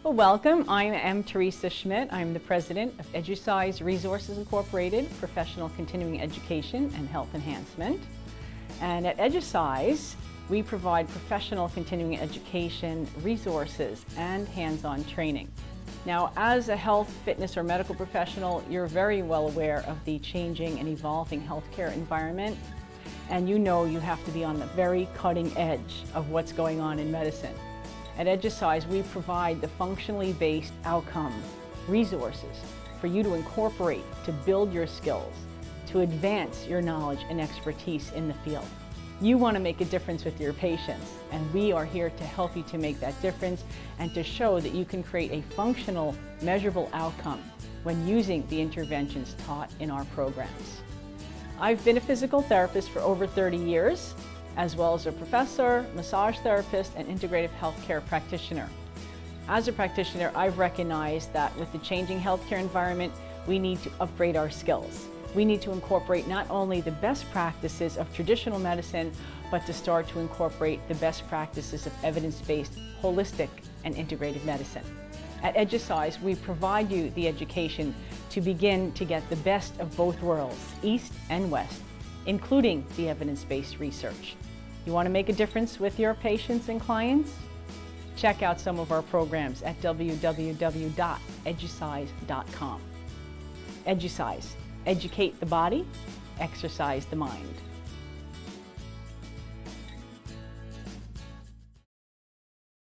Well, welcome. I am Teresa Schmidt. I'm the president of Educise Resources Incorporated, Professional Continuing Education and Health Enhancement. And at Educise, we provide professional continuing education resources and hands-on training. Now, as a health, fitness, or medical professional, you're very well aware of the changing and evolving healthcare environment, and you know you have to be on the very cutting edge of what's going on in medicine. At Educise, we provide the functionally based outcome resources for you to incorporate to build your skills, to advance your knowledge and expertise in the field. You want to make a difference with your patients, and we are here to help you to make that difference and to show that you can create a functional, measurable outcome when using the interventions taught in our programs. I've been a physical therapist for over 30 years, as well as a professor, massage therapist, and integrative healthcare practitioner. As a practitioner, I've recognized that with the changing healthcare environment, we need to upgrade our skills. We need to incorporate not only the best practices of traditional medicine, but to start to incorporate the best practices of evidence-based, holistic, and integrative medicine. At Educise, we provide you the education to begin to get the best of both worlds, East and West, including the evidence-based research. You want to make a difference with your patients and clients? Check out some of our programs at www.educise.com. Educise, educate the body, exercise the mind.